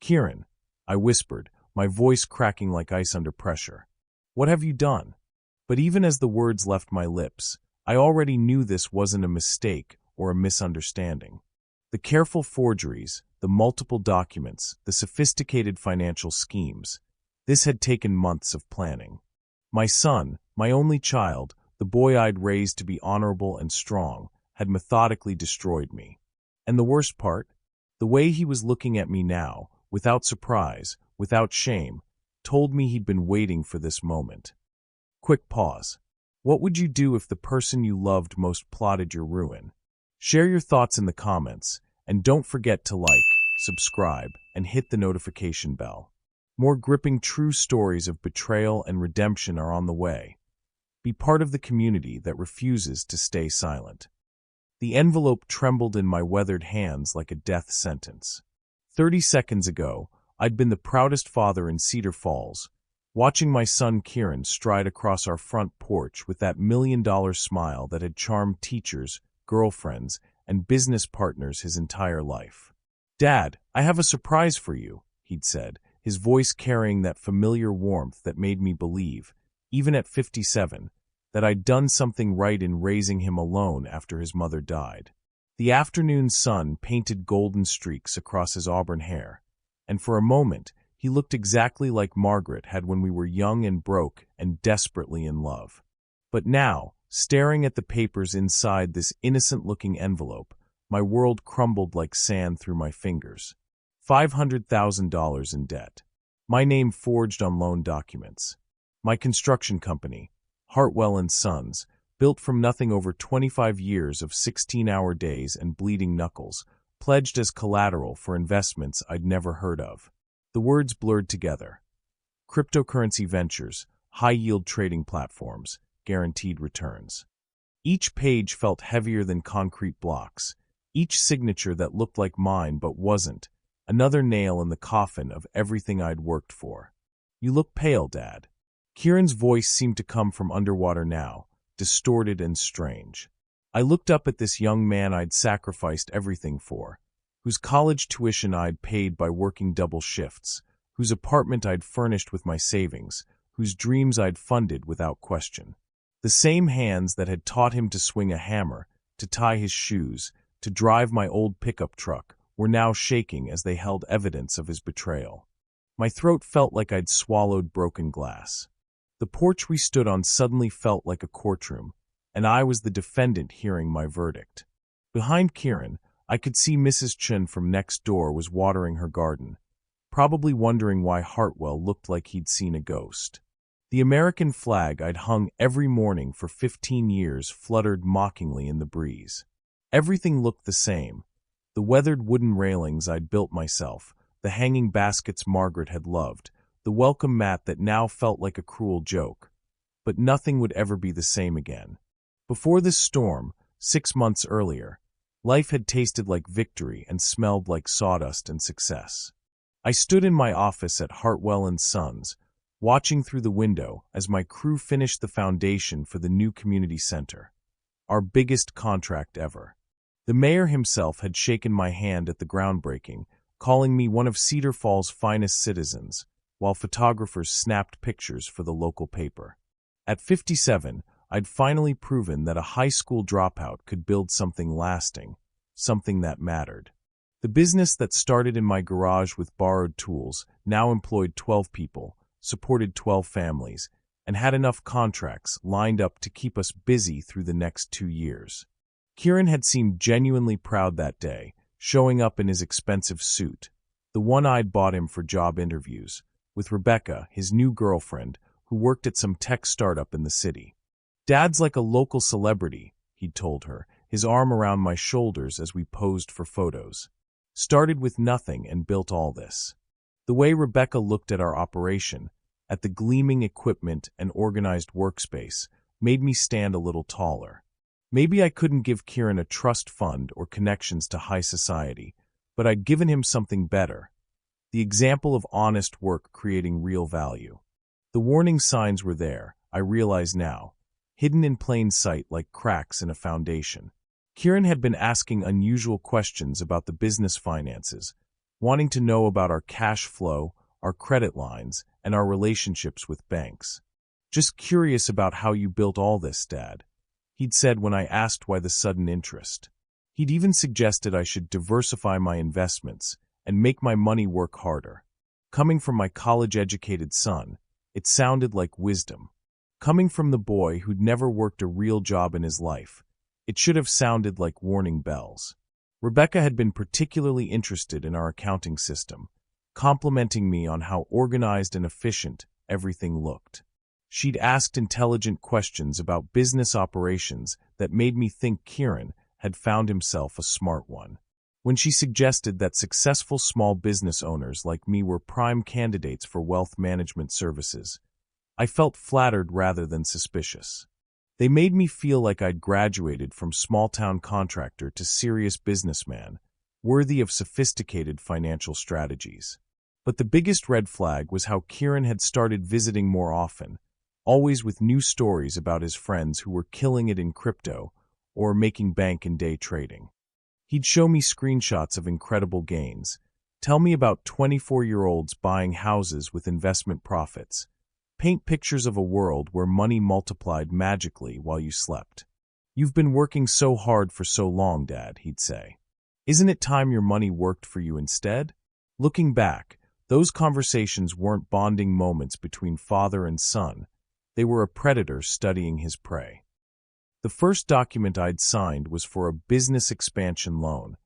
"Kieran," I whispered, my voice cracking like ice under pressure. "What have you done?" But even as the words left my lips, I already knew this wasn't a mistake or a misunderstanding. The careful forgeries, the multiple documents, the sophisticated financial schemes. This had taken months of planning. My son, my only child, the boy I'd raised to be honorable and strong, had methodically destroyed me. And the worst part? The way he was looking at me now, without surprise, without shame, told me he'd been waiting for this moment. Quick pause. What would you do if the person you loved most plotted your ruin? Share your thoughts in the comments, and don't forget to like, subscribe, and hit the notification bell. More gripping true stories of betrayal and redemption are on the way. Be part of the community that refuses to stay silent. The envelope trembled in my weathered hands like a death sentence. 30 seconds ago, I'd been the proudest father in Cedar Falls, watching my son Kieran stride across our front porch with that million-dollar smile that had charmed teachers, girlfriends, and business partners his entire life. "Dad, I have a surprise for you," he'd said, his voice carrying that familiar warmth that made me believe, even at 57, that I'd done something right in raising him alone after his mother died. The afternoon sun painted golden streaks across his auburn hair, and for a moment he looked exactly like Margaret had when we were young and broke and desperately in love. But now, staring at the papers inside this innocent-looking envelope, my world crumbled like sand through my fingers. $500,000 in debt. My name forged on loan documents. My construction company, Hartwell & Sons, built from nothing over 25 years of 16-hour days and bleeding knuckles, pledged as collateral for investments I'd never heard of. The words blurred together. Cryptocurrency ventures, high-yield trading platforms, guaranteed returns. Each page felt heavier than concrete blocks, each signature that looked like mine but wasn't, another nail in the coffin of everything I'd worked for. "You look pale, Dad." Kieran's voice seemed to come from underwater now, distorted and strange. I looked up at this young man I'd sacrificed everything for, whose college tuition I'd paid by working double shifts, whose apartment I'd furnished with my savings, whose dreams I'd funded without question. The same hands that had taught him to swing a hammer, to tie his shoes, to drive my old pickup truck, were now shaking as they held evidence of his betrayal. My throat felt like I'd swallowed broken glass. The porch we stood on suddenly felt like a courtroom, and I was the defendant hearing my verdict. Behind Kieran, I could see Mrs. Chun from next door was watering her garden, probably wondering why Hartwell looked like he'd seen a ghost. The American flag I'd hung every morning for 15 years fluttered mockingly in the breeze. Everything looked the same. The weathered wooden railings I'd built myself, the hanging baskets Margaret had loved, the welcome mat that now felt like a cruel joke. But nothing would ever be the same again. Before this storm, 6 months earlier, life had tasted like victory and smelled like sawdust and success. I stood in my office at Hartwell & Sons, watching through the window as my crew finished the foundation for the new community center, our biggest contract ever. The mayor himself had shaken my hand at the groundbreaking, calling me one of Cedar Falls' finest citizens, while photographers snapped pictures for the local paper. At 57, I'd finally proven that a high school dropout could build something lasting, something that mattered. The business that started in my garage with borrowed tools now employed 12 people, supported 12 families, and had enough contracts lined up to keep us busy through the next 2 years. Kieran had seemed genuinely proud that day, showing up in his expensive suit, the one I'd bought him for job interviews, with Rebecca, his new girlfriend, who worked at some tech startup in the city. "Dad's like a local celebrity," he'd told her, his arm around my shoulders as we posed for photos. "Started with nothing and built all this." The way Rebecca looked at our operation, at the gleaming equipment and organized workspace, made me stand a little taller. Maybe I couldn't give Kieran a trust fund or connections to high society, but I'd given him something better. The example of honest work creating real value. The warning signs were there, I realize now, hidden in plain sight like cracks in a foundation. Kieran had been asking unusual questions about the business finances, wanting to know about our cash flow, our credit lines, and our relationships with banks. "Just curious about how you built all this, Dad," he'd said when I asked why the sudden interest. He'd even suggested I should diversify my investments and make my money work harder. Coming from my college-educated son, it sounded like wisdom. Coming from the boy who'd never worked a real job in his life, it should have sounded like warning bells. Rebecca had been particularly interested in our accounting system, complimenting me on how organized and efficient everything looked. She'd asked intelligent questions about business operations that made me think Kieran had found himself a smart one. When she suggested that successful small business owners like me were prime candidates for wealth management services, I felt flattered rather than suspicious. They made me feel like I'd graduated from small-town contractor to serious businessman, worthy of sophisticated financial strategies. But the biggest red flag was how Kieran had started visiting more often, always with new stories about his friends who were killing it in crypto or making bank in day trading. He'd show me screenshots of incredible gains, tell me about 24-year-olds buying houses with investment profits, paint pictures of a world where money multiplied magically while you slept. "You've been working so hard for so long, Dad," he'd say. "Isn't it time your money worked for you instead?" Looking back, those conversations weren't bonding moments between father and son. They were a predator studying his prey. The first document I'd signed was for a business expansion loan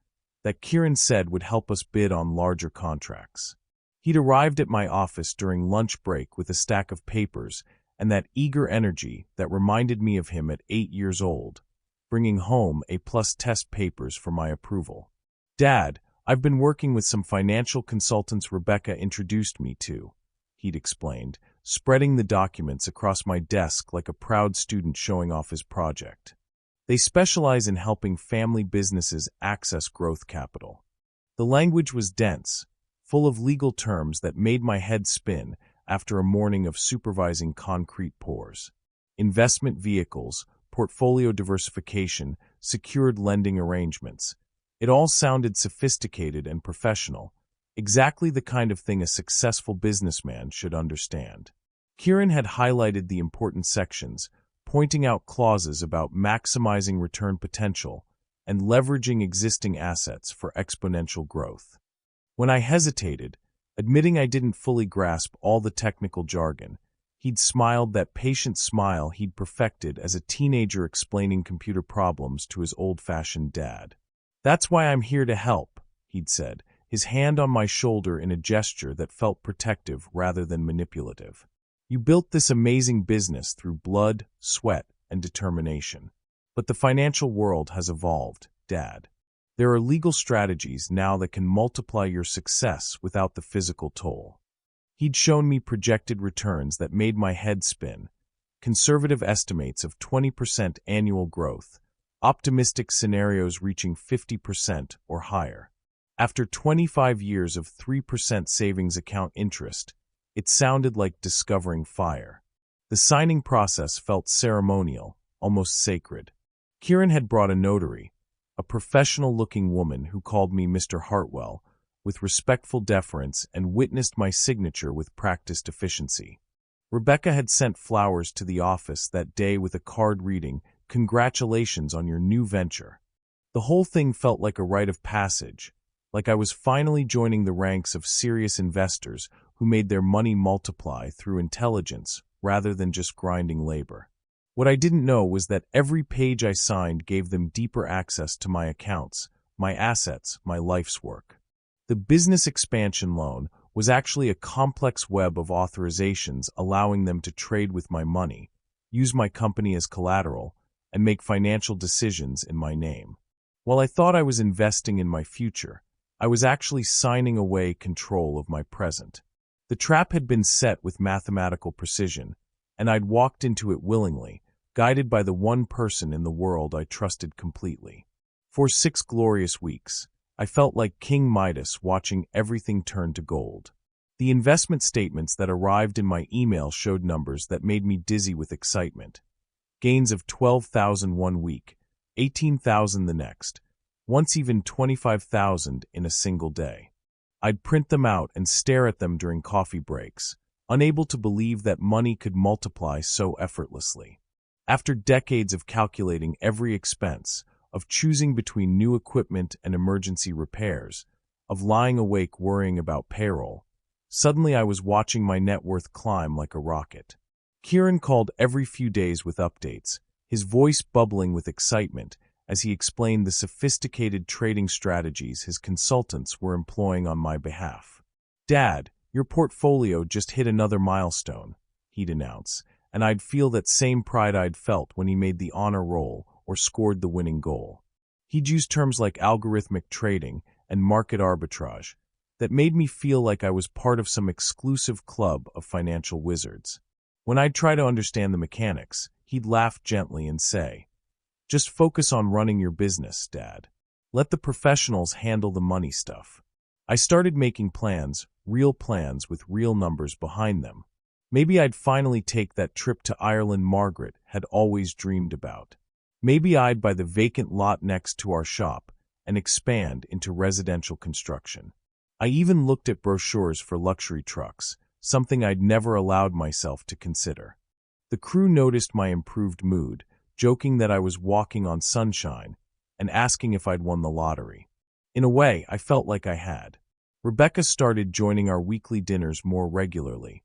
that Kieran said would help us bid on larger contracts. He'd arrived at my office during lunch break with a stack of papers and that eager energy that reminded me of him at 8 years old, bringing home A+ test papers for my approval. "Dad, I've been working with some financial consultants Rebecca introduced me to," he'd explained, spreading the documents across my desk like a proud student showing off his project. "They specialize in helping family businesses access growth capital." The language was dense, full of legal terms that made my head spin after a morning of supervising concrete pours. Investment vehicles, portfolio diversification, secured lending arrangements. It all sounded sophisticated and professional, exactly the kind of thing a successful businessman should understand. Kieran had highlighted the important sections, pointing out clauses about maximizing return potential and leveraging existing assets for exponential growth. When I hesitated, admitting I didn't fully grasp all the technical jargon, he'd smiled that patient smile he'd perfected as a teenager explaining computer problems to his old-fashioned dad. "That's why I'm here to help," he'd said, his hand on my shoulder in a gesture that felt protective rather than manipulative. "You built this amazing business through blood, sweat, and determination. But the financial world has evolved, Dad. There are legal strategies now that can multiply your success without the physical toll." He'd shown me projected returns that made my head spin, conservative estimates of 20% annual growth, optimistic scenarios reaching 50% or higher. After 25 years of 3% savings account interest, it sounded like discovering fire. The signing process felt ceremonial, almost sacred. Kieran had brought a notary, a professional-looking woman who called me Mr. Hartwell, with respectful deference and witnessed my signature with practiced efficiency. Rebecca had sent flowers to the office that day with a card reading, "Congratulations on your new venture." The whole thing felt like a rite of passage, like I was finally joining the ranks of serious investors who made their money multiply through intelligence rather than just grinding labor. What I didn't know was that every page I signed gave them deeper access to my accounts, my assets, my life's work. The business expansion loan was actually a complex web of authorizations allowing them to trade with my money, use my company as collateral, and make financial decisions in my name. While I thought I was investing in my future, I was actually signing away control of my present. The trap had been set with mathematical precision, and I'd walked into it willingly, guided by the one person in the world I trusted completely. For 6 glorious weeks, I felt like King Midas watching everything turn to gold. The investment statements that arrived in my email showed numbers that made me dizzy with excitement. Gains of 12,000 one week, 18,000 the next, once even 25,000 in a single day. I'd print them out and stare at them during coffee breaks, unable to believe that money could multiply so effortlessly. After decades of calculating every expense, of choosing between new equipment and emergency repairs, of lying awake worrying about payroll, suddenly I was watching my net worth climb like a rocket. Kieran called every few days with updates, his voice bubbling with excitement as he explained the sophisticated trading strategies his consultants were employing on my behalf. "Dad, your portfolio just hit another milestone," he'd announce, and I'd feel that same pride I'd felt when he made the honor roll or scored the winning goal. He'd use terms like algorithmic trading and market arbitrage that made me feel like I was part of some exclusive club of financial wizards. When I'd try to understand the mechanics, he'd laugh gently and say, "Just focus on running your business, Dad. Let the professionals handle the money stuff." I started making plans, real plans with real numbers behind them. Maybe I'd finally take that trip to Ireland Margaret had always dreamed about. Maybe I'd buy the vacant lot next to our shop and expand into residential construction. I even looked at brochures for luxury trucks, something I'd never allowed myself to consider. The crew noticed my improved mood, joking that I was walking on sunshine and asking if I'd won the lottery. In a way, I felt like I had. Rebecca started joining our weekly dinners more regularly,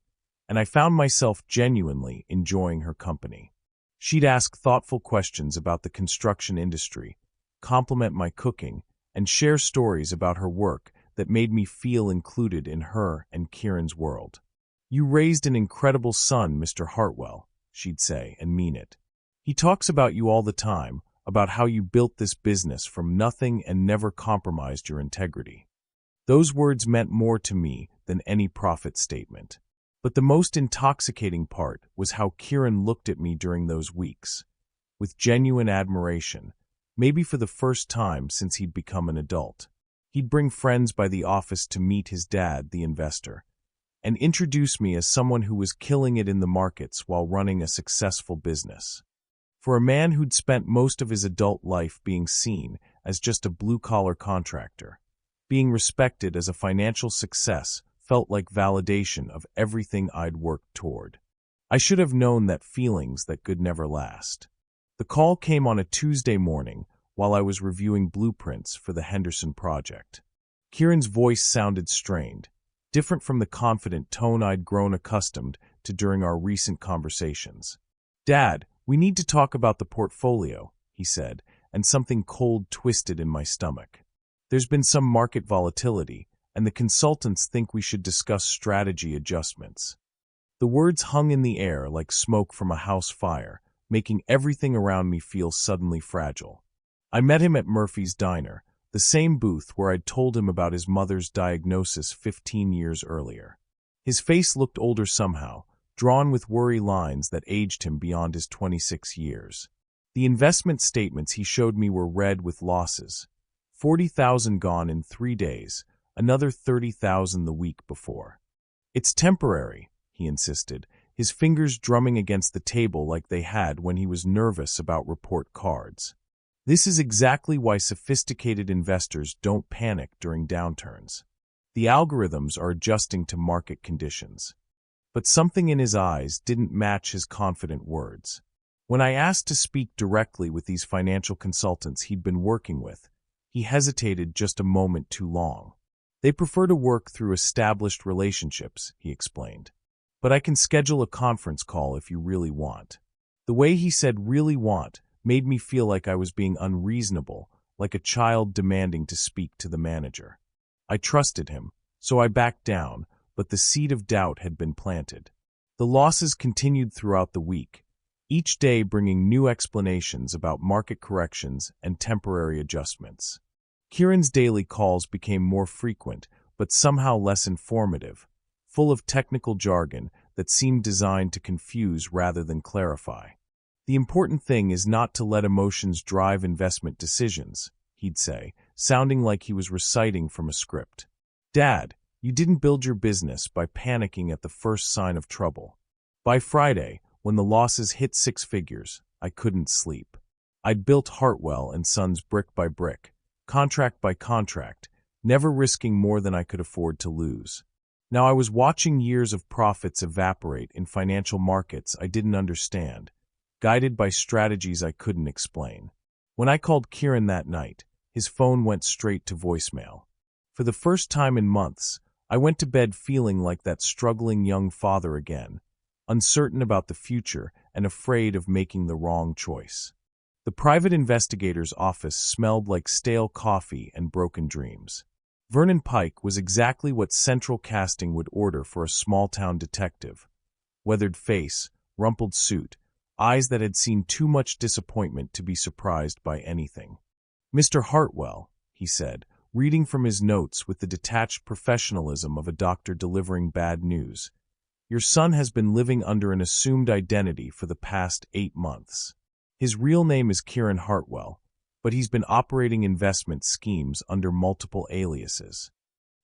and I found myself genuinely enjoying her company. She'd ask thoughtful questions about the construction industry, compliment my cooking, and share stories about her work that made me feel included in her and Kieran's world. "You raised an incredible son, Mr. Hartwell," she'd say, and mean it. "He talks about you all the time, about how you built this business from nothing and never compromised your integrity." Those words meant more to me than any profit statement. But the most intoxicating part was how Kieran looked at me during those weeks, with genuine admiration, maybe for the first time since he'd become an adult. He'd bring friends by the office to meet his dad, the investor, and introduce me as someone who was killing it in the markets while running a successful business. For a man who'd spent most of his adult life being seen as just a blue-collar contractor, being respected as a financial success felt like validation of everything I'd worked toward. I should have known that feelings that could never last. The call came on a Tuesday morning while I was reviewing blueprints for the Henderson project. Kieran's voice sounded strained, different from the confident tone I'd grown accustomed to during our recent conversations. "Dad, we need to talk about the portfolio," he said, and something cold twisted in my stomach. "There's been some market volatility, and the consultants think we should discuss strategy adjustments." The words hung in the air like smoke from a house fire, making everything around me feel suddenly fragile. I met him at Murphy's Diner, the same booth where I'd told him about his mother's diagnosis 15 years earlier. His face looked older somehow, drawn with worry lines that aged him beyond his 26 years. The investment statements he showed me were red with losses. 40,000 gone in 3 days, another 30,000 the week before. "It's temporary," he insisted, his fingers drumming against the table like they had when he was nervous about report cards. "This is exactly why sophisticated investors don't panic during downturns. The algorithms are adjusting to market conditions." But something in his eyes didn't match his confident words. When I asked to speak directly with these financial consultants he'd been working with, he hesitated just a moment too long. "They prefer to work through established relationships," he explained. "But I can schedule a conference call if you really want." The way he said "really want" made me feel like I was being unreasonable, like a child demanding to speak to the manager. I trusted him, so I backed down, but the seed of doubt had been planted. The losses continued throughout the week, each day bringing new explanations about market corrections and temporary adjustments. Kieran's daily calls became more frequent, but somehow less informative, full of technical jargon that seemed designed to confuse rather than clarify. "The important thing is not to let emotions drive investment decisions," he'd say, sounding like he was reciting from a script. "Dad, you didn't build your business by panicking at the first sign of trouble." By Friday, when the losses hit 6 figures, I couldn't sleep. I'd built Hartwell and Sons brick by brick, contract by contract, never risking more than I could afford to lose. Now I was watching years of profits evaporate in financial markets I didn't understand, guided by strategies I couldn't explain. When I called Kieran that night, his phone went straight to voicemail. For the first time in months, I went to bed feeling like that struggling young father again, uncertain about the future and afraid of making the wrong choice. The private investigator's office smelled like stale coffee and broken dreams. Vernon Pike was exactly what central casting would order for a small-town detective. Weathered face, rumpled suit, eyes that had seen too much disappointment to be surprised by anything. "Mr. Hartwell," he said, reading from his notes with the detached professionalism of a doctor delivering bad news. "Your son has been living under an assumed identity for the past 8 months. His real name is Kieran Hartwell, but he's been operating investment schemes under multiple aliases."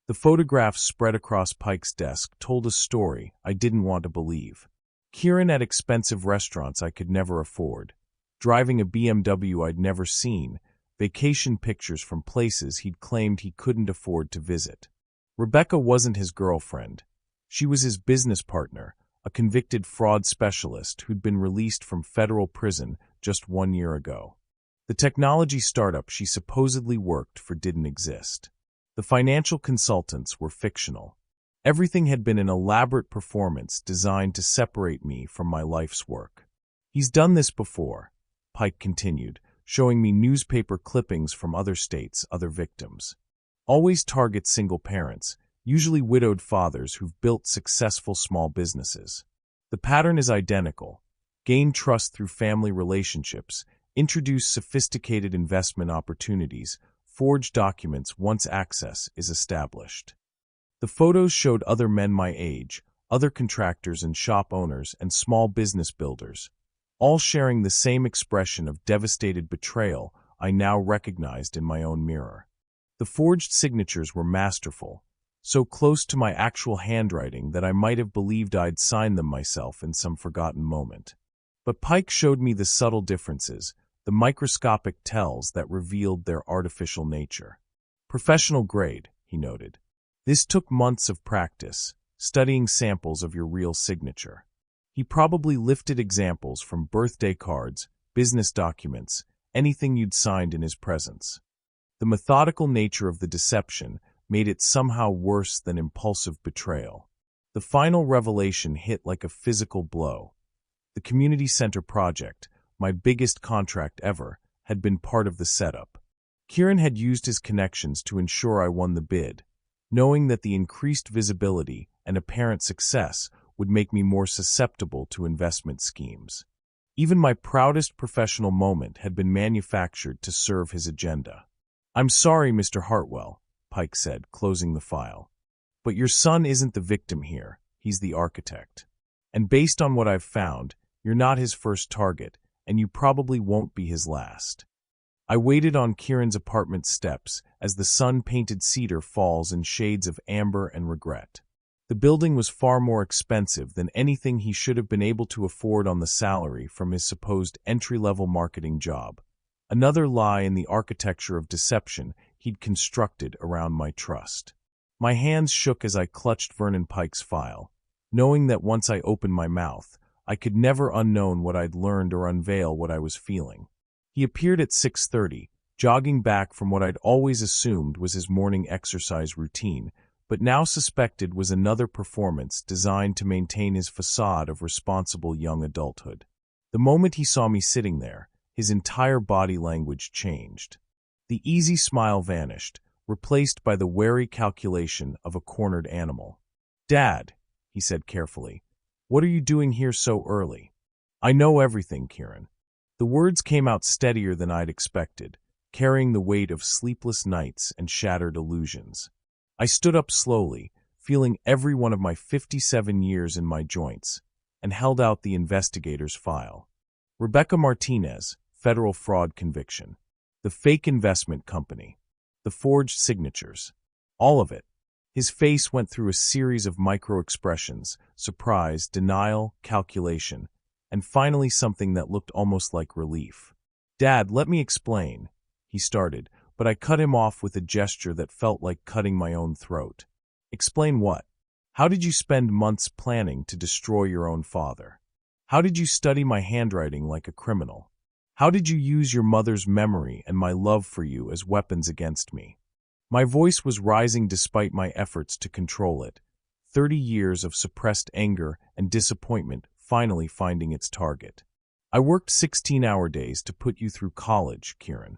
The photographs spread across Pike's desk told a story I didn't want to believe. Kieran at expensive restaurants I could never afford, driving a BMW I'd never seen, vacation pictures from places he'd claimed he couldn't afford to visit. Rebecca wasn't his girlfriend. She was his business partner, a convicted fraud specialist who'd been released from federal prison just 1 year ago. The technology startup she supposedly worked for didn't exist. The financial consultants were fictional. Everything had been an elaborate performance designed to separate me from my life's work. "He's done this before," Pike continued, showing me newspaper clippings from other states, other victims. "Always targets single parents, usually widowed fathers who've built successful small businesses. The pattern is identical: gain trust through family relationships, introduce sophisticated investment opportunities, forge documents once access is established." The photos showed other men my age, other contractors and shop owners and small business builders, all sharing the same expression of devastated betrayal I now recognized in my own mirror. The forged signatures were masterful, so close to my actual handwriting that I might have believed I'd signed them myself in some forgotten moment. But Pike showed me the subtle differences, the microscopic tells that revealed their artificial nature. "Professional grade," he noted. "This took months of practice, studying samples of your real signature." He probably lifted examples from birthday cards, business documents, anything you'd signed in his presence. The methodical nature of the deception made it somehow worse than impulsive betrayal. The final revelation hit like a physical blow. The community center project, my biggest contract ever, had been part of the setup. Kieran had used his connections to ensure I won the bid, knowing that the increased visibility and apparent success would make me more susceptible to investment schemes. Even my proudest professional moment had been manufactured to serve his agenda. "I'm sorry, Mr. Hartwell," Pike said, closing the file. "But your son isn't the victim here, he's the architect. And based on what I've found, you're not his first target, and you probably won't be his last." I waited on Kieran's apartment steps as the sun-painted cedar falls in shades of amber and regret. The building was far more expensive than anything he should have been able to afford on the salary from his supposed entry-level marketing job. Another lie in the architecture of deception he'd constructed around my trust. My hands shook as I clutched Vernon Pike's file, knowing that once I opened my mouth, I could never unknown what I'd learned or unveil what I was feeling. He appeared at 6:30, jogging back from what I'd always assumed was his morning exercise routine, but now suspected was another performance designed to maintain his facade of responsible young adulthood. The moment he saw me sitting there, his entire body language changed. The easy smile vanished, replaced by the wary calculation of a cornered animal. "Dad," he said carefully, "what are you doing here so early?" "I know everything, Kieran." The words came out steadier than I'd expected, carrying the weight of sleepless nights and shattered illusions. I stood up slowly, feeling every one of my 57 years in my joints, and held out the investigator's file. Rebecca Martinez, federal fraud conviction. The fake investment company. The forged signatures. All of it. His face went through a series of micro-expressions: surprise, denial, calculation, and finally something that looked almost like relief. "Dad, let me explain," he started, but I cut him off with a gesture that felt like cutting my own throat. Explain what? How did you spend months planning to destroy your own father? How did you study my handwriting like a criminal? How did you use your mother's memory and my love for you as weapons against me? My voice was rising despite my efforts to control it. 30 years of suppressed anger and disappointment finally finding its target. I worked 16-hour days to put you through college, Kieran.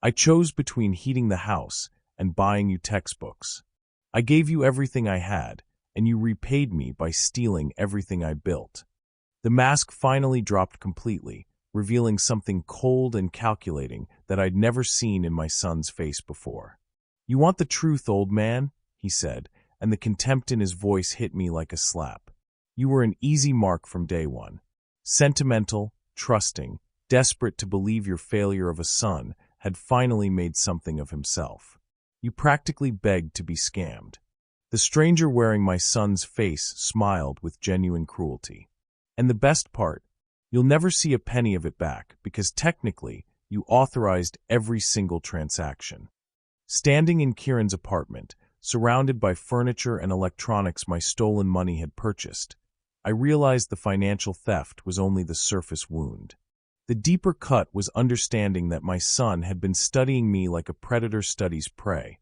I chose between heating the house and buying you textbooks. I gave you everything I had, and you repaid me by stealing everything I built. The mask finally dropped completely, revealing something cold and calculating that I'd never seen in my son's face before. You want the truth, old man? He said, and the contempt in his voice hit me like a slap. You were an easy mark from day one. Sentimental, trusting, desperate to believe your failure of a son had finally made something of himself. You practically begged to be scammed. The stranger wearing my son's face smiled with genuine cruelty. And the best part, you'll never see a penny of it back because technically you authorized every single transaction. Standing in Kieran's apartment, surrounded by furniture and electronics my stolen money had purchased, I realized the financial theft was only the surface wound. The deeper cut was understanding that my son had been studying me like a predator studies prey,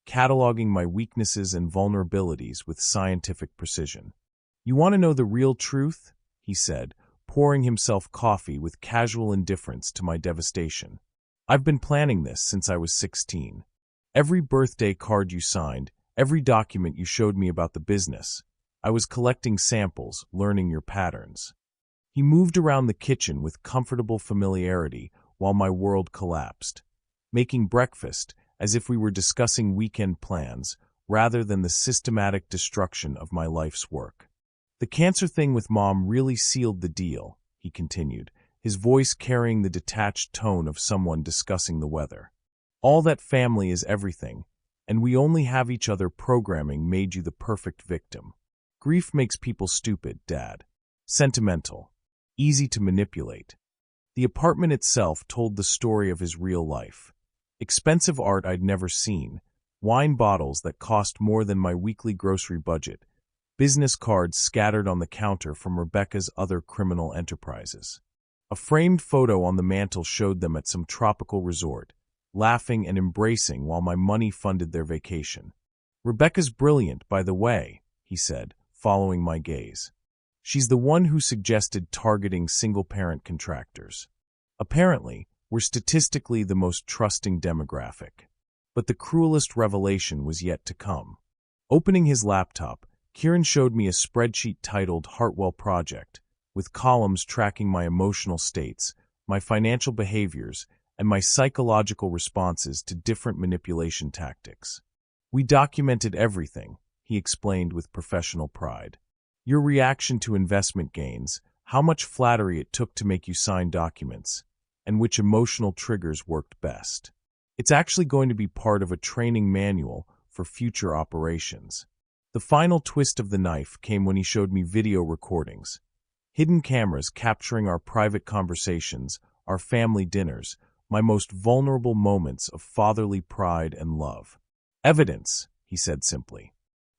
cataloging my weaknesses and vulnerabilities with scientific precision. You want to know the real truth? He said, pouring himself coffee with casual indifference to my devastation. I've been planning this since I was 16. Every birthday card you signed, every document you showed me about the business, I was collecting samples, learning your patterns. He moved around the kitchen with comfortable familiarity while my world collapsed, making breakfast as if we were discussing weekend plans rather than the systematic destruction of my life's work. The cancer thing with Mom really sealed the deal, he continued, his voice carrying the detached tone of someone discussing the weather. All that family is everything, and we only have each other programming made you the perfect victim. Grief makes people stupid, Dad. Sentimental. Easy to manipulate. The apartment itself told the story of his real life. Expensive art I'd never seen, wine bottles that cost more than my weekly grocery budget, business cards scattered on the counter from Rebecca's other criminal enterprises. A framed photo on the mantel showed them at some tropical resort, laughing and embracing while my money funded their vacation. Rebecca's brilliant, by the way, he said, following my gaze. She's the one who suggested targeting single-parent contractors. Apparently, we're statistically the most trusting demographic. But the cruelest revelation was yet to come. Opening his laptop, Kieran showed me a spreadsheet titled Hartwell Project, with columns tracking my emotional states, my financial behaviors, and my psychological responses to different manipulation tactics. We documented everything, he explained with professional pride. Your reaction to investment gains, how much flattery it took to make you sign documents, and which emotional triggers worked best. It's actually going to be part of a training manual for future operations. The final twist of the knife came when he showed me video recordings. Hidden cameras capturing our private conversations, our family dinners, my most vulnerable moments of fatherly pride and love. Evidence, he said simply.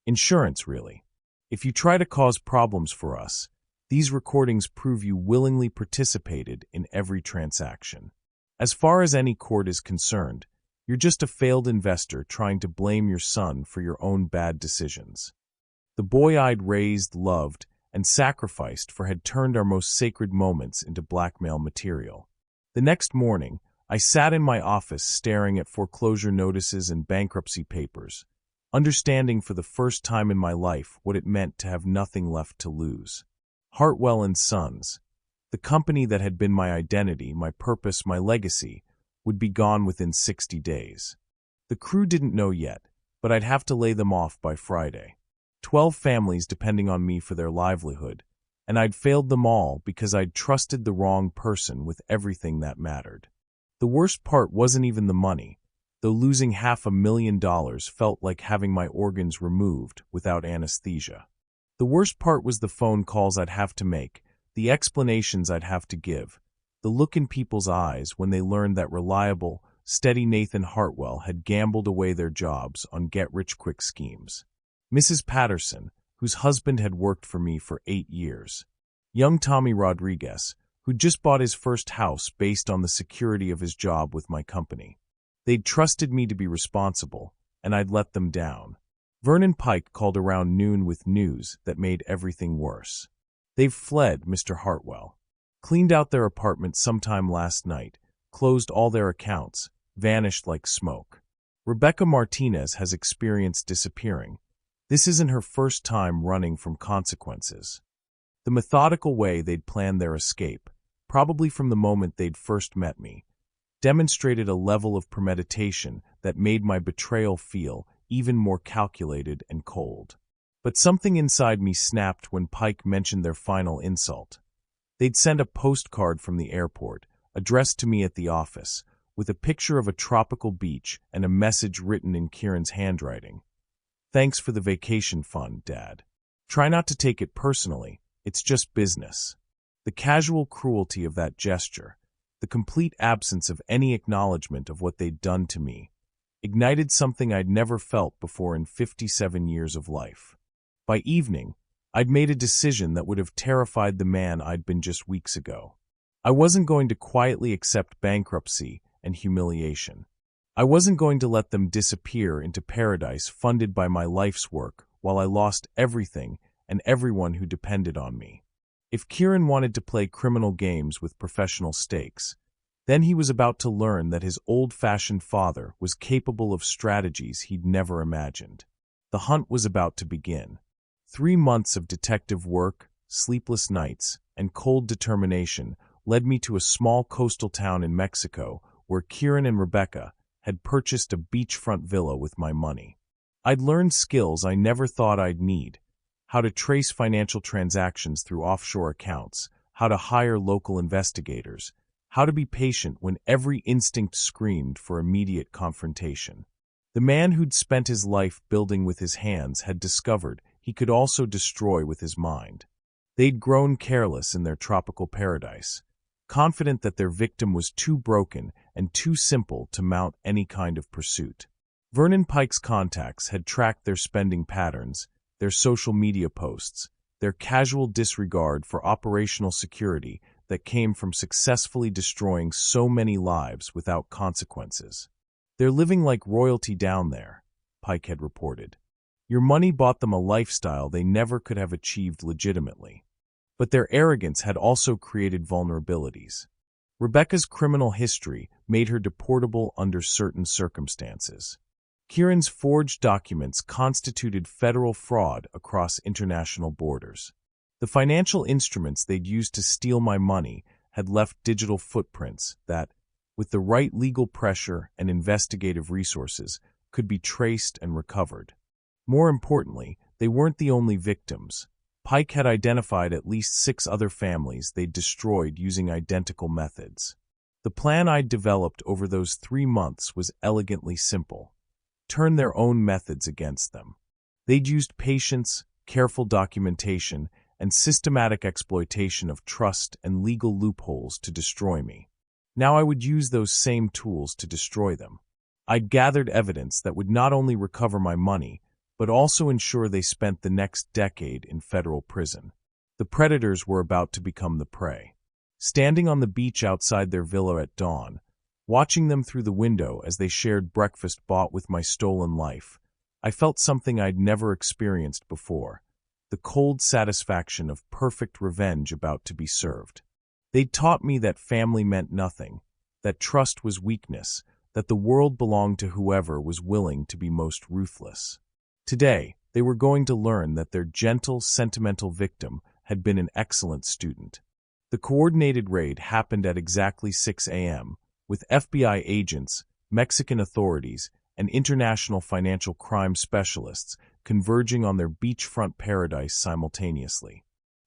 Insurance, really. If you try to cause problems for us, these recordings prove you willingly participated in every transaction. As far as any court is concerned, you're just a failed investor trying to blame your son for your own bad decisions. The boy I'd raised, loved, and sacrificed for had turned our most sacred moments into blackmail material. The next morning, I sat in my office staring at foreclosure notices and bankruptcy papers, understanding for the first time in my life what it meant to have nothing left to lose. Hartwell and Sons, the company that had been my identity, my purpose, my legacy, would be gone within 60 days. The crew didn't know yet, but I'd have to lay them off by Friday. 12 families depending on me for their livelihood, and I'd failed them all because I'd trusted the wrong person with everything that mattered. The worst part wasn't even the money, though losing $500,000 felt like having my organs removed without anesthesia. The worst part was the phone calls I'd have to make, the explanations I'd have to give, the look in people's eyes when they learned that reliable, steady Nathan Hartwell had gambled away their jobs on get-rich-quick schemes. Mrs. Patterson, whose husband had worked for me for 8 years. Young Tommy Rodriguez, who'd just bought his first house based on the security of his job with my company. They'd trusted me to be responsible, and I'd let them down. Vernon Pike called around noon with news that made everything worse. They've fled, Mr. Hartwell. Cleaned out their apartment sometime last night, closed all their accounts, vanished like smoke. Rebecca Martinez has experienced disappearing. This isn't her first time running from consequences. The methodical way they'd planned their escape, probably from the moment they'd first met me, demonstrated a level of premeditation that made my betrayal feel even more calculated and cold. But something inside me snapped when Pike mentioned their final insult. They'd sent a postcard from the airport, addressed to me at the office, with a picture of a tropical beach and a message written in Kieran's handwriting. "Thanks for the vacation fund, Dad. Try not to take it personally, it's just business." The casual cruelty of that gesture, the complete absence of any acknowledgement of what they'd done to me, ignited something I'd never felt before in 57 years of life. By evening, I'd made a decision that would have terrified the man I'd been just weeks ago. I wasn't going to quietly accept bankruptcy and humiliation. I wasn't going to let them disappear into paradise funded by my life's work while I lost everything and everyone who depended on me. If Kieran wanted to play criminal games with professional stakes, then he was about to learn that his old-fashioned father was capable of strategies he'd never imagined. The hunt was about to begin. 3 months of detective work, sleepless nights, and cold determination led me to a small coastal town in Mexico where Kieran and Rebecca had purchased a beachfront villa with my money. I'd learned skills I never thought I'd need: how to trace financial transactions through offshore accounts, how to hire local investigators, how to be patient when every instinct screamed for immediate confrontation. The man who'd spent his life building with his hands had discovered he could also destroy with his mind. They'd grown careless in their tropical paradise, confident that their victim was too broken and too simple to mount any kind of pursuit. Vernon Pike's contacts had tracked their spending patterns, their social media posts, their casual disregard for operational security that came from successfully destroying so many lives without consequences. "They're living like royalty down there," Pike had reported. "Your money bought them a lifestyle they never could have achieved legitimately." But their arrogance had also created vulnerabilities. Rebecca's criminal history made her deportable under certain circumstances. Kieran's forged documents constituted federal fraud across international borders. The financial instruments they'd used to steal my money had left digital footprints that, with the right legal pressure and investigative resources, could be traced and recovered. More importantly, they weren't the only victims. Pike had identified at least 6 other families they'd destroyed using identical methods. The plan I'd developed over those 3 months was elegantly simple: turn their own methods against them. They'd used patience, careful documentation, and systematic exploitation of trust and legal loopholes to destroy me. Now I would use those same tools to destroy them. I'd gathered evidence that would not only recover my money, but also ensure they spent the next decade in federal prison. The predators were about to become the prey. Standing on the beach outside their villa at dawn, watching them through the window as they shared breakfast bought with my stolen life, I felt something I'd never experienced before: the cold satisfaction of perfect revenge about to be served. They'd taught me that family meant nothing, that trust was weakness, that the world belonged to whoever was willing to be most ruthless. Today, they were going to learn that their gentle, sentimental victim had been an excellent student. The coordinated raid happened at exactly 6 a.m., with FBI agents, Mexican authorities, and international financial crime specialists converging on their beachfront paradise simultaneously.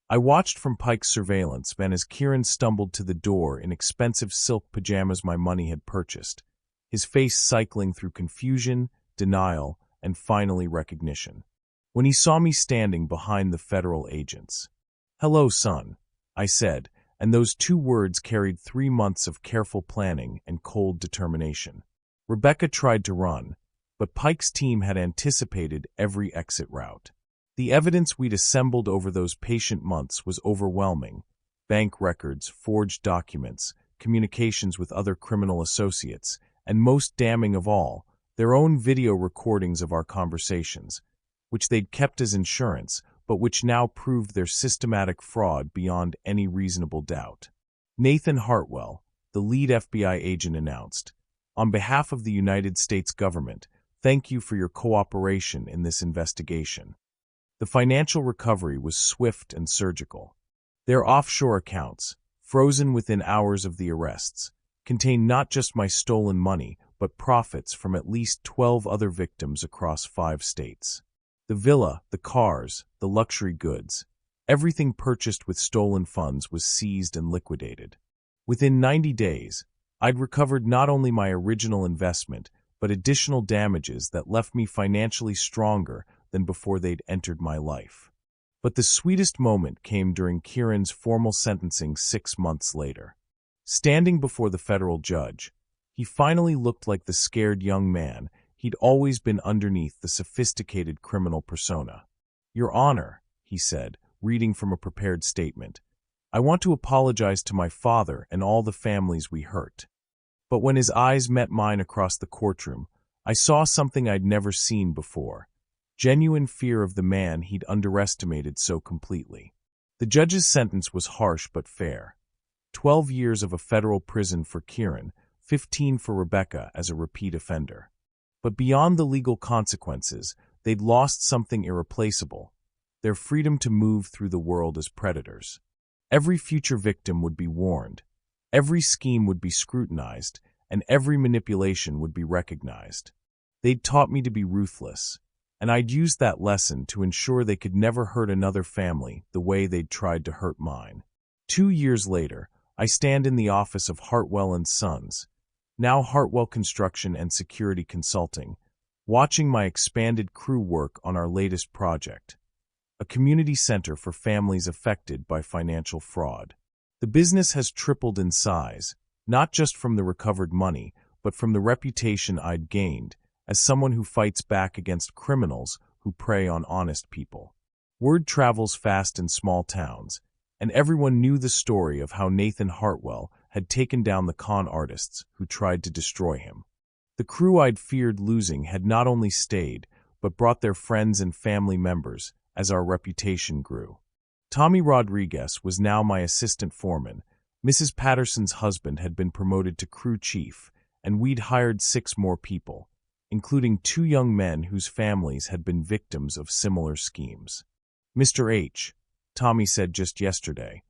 I watched from Pike's surveillance van as Kieran stumbled to the door in expensive silk pajamas my money had purchased, his face cycling through confusion, denial, and finally recognition. When he saw me standing behind the federal agents. "Hello, son," I said, and those 2 words carried 3 months of careful planning and cold determination. Rebecca tried to run, but Pike's team had anticipated every exit route. The evidence we'd assembled over those patient months was overwhelming: bank records, forged documents, communications with other criminal associates, and most damning of all, their own video recordings of our conversations, which they'd kept as insurance, but which now proved their systematic fraud beyond any reasonable doubt. Nathan Hartwell, the lead FBI agent, announced, "On behalf of the United States government, thank you for your cooperation in this investigation." The financial recovery was swift and surgical. Their offshore accounts, frozen within hours of the arrests, contained not just my stolen money, but profits from at least 12 other victims across 5 states. The villa, the cars, the luxury goods, everything purchased with stolen funds was seized and liquidated. Within 90 days, I'd recovered not only my original investment, but additional damages that left me financially stronger than before they'd entered my life. But the sweetest moment came during Kieran's formal sentencing 6 months later. Standing before the federal judge, he finally looked like the scared young man he'd always been underneath the sophisticated criminal persona. "Your Honor," he said, reading from a prepared statement, "I want to apologize to my father and all the families we hurt." But when his eyes met mine across the courtroom, I saw something I'd never seen before: genuine fear of the man he'd underestimated so completely. The judge's sentence was harsh but fair: 12 years of a federal prison for Kieran, 15 for Rebecca as a repeat offender. But beyond the legal consequences, they'd lost something irreplaceable: their freedom to move through the world as predators. Every future victim would be warned, every scheme would be scrutinized, and every manipulation would be recognized. They'd taught me to be ruthless, and I'd used that lesson to ensure they could never hurt another family the way they'd tried to hurt mine. 2 years later, I stand in the office of Hartwell and Sons, now Hartwell Construction and Security Consulting, watching my expanded crew work on our latest project, a community center for families affected by financial fraud. The business has tripled in size, not just from the recovered money, but from the reputation I'd gained as someone who fights back against criminals who prey on honest people. Word travels fast in small towns, and everyone knew the story of how Nathan Hartwell had taken down the con artists who tried to destroy him. The crew I'd feared losing had not only stayed, but brought their friends and family members as our reputation grew. Tommy Rodriguez was now my assistant foreman. Mrs. Patterson's husband had been promoted to crew chief, and we'd hired 6 more people, including 2 young men whose families had been victims of similar schemes. "Mr. H," Tommy said just yesterday,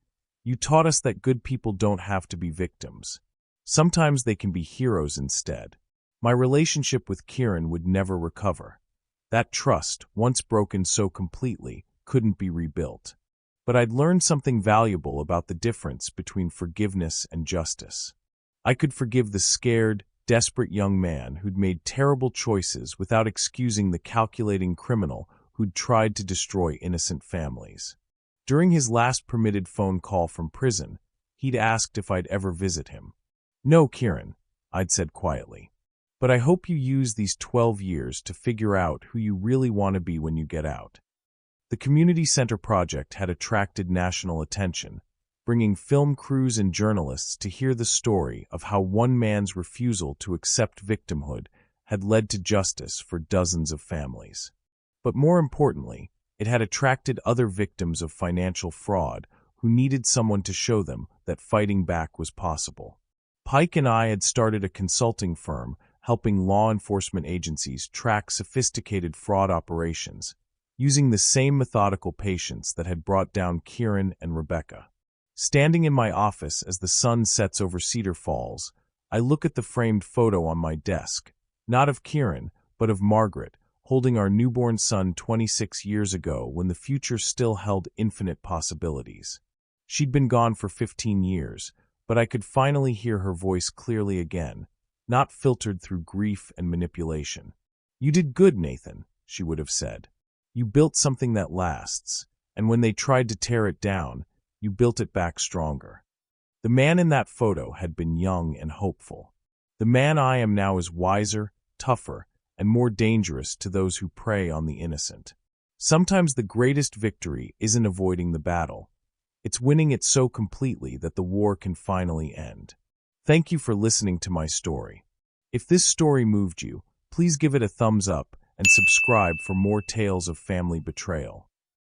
"you taught us that good people don't have to be victims. Sometimes they can be heroes instead." My relationship with Kieran would never recover. That trust, once broken so completely, couldn't be rebuilt. But I'd learned something valuable about the difference between forgiveness and justice. I could forgive the scared, desperate young man who'd made terrible choices without excusing the calculating criminal who'd tried to destroy innocent families. During his last permitted phone call from prison, he'd asked if I'd ever visit him. "No, Kieran," I'd said quietly. "But I hope you use these 12 years to figure out who you really want to be when you get out." The community center project had attracted national attention, bringing film crews and journalists to hear the story of how one man's refusal to accept victimhood had led to justice for dozens of families. But more importantly, it had attracted other victims of financial fraud who needed someone to show them that fighting back was possible. Pike and I had started a consulting firm helping law enforcement agencies track sophisticated fraud operations, using the same methodical patience that had brought down Kieran and Rebecca. Standing in my office as the sun sets over Cedar Falls, I look at the framed photo on my desk, not of Kieran, but of Margaret, holding our newborn son 26 years ago when the future still held infinite possibilities. She'd been gone for 15 years, but I could finally hear her voice clearly again, not filtered through grief and manipulation. "You did good, Nathan," she would have said. "You built something that lasts, and when they tried to tear it down, you built it back stronger." The man in that photo had been young and hopeful. The man I am now is wiser, tougher, and more dangerous to those who prey on the innocent. Sometimes the greatest victory isn't avoiding the battle. It's winning it so completely that the war can finally end. Thank you for listening to my story. If this story moved you, please give it a thumbs up and subscribe for more tales of family betrayal.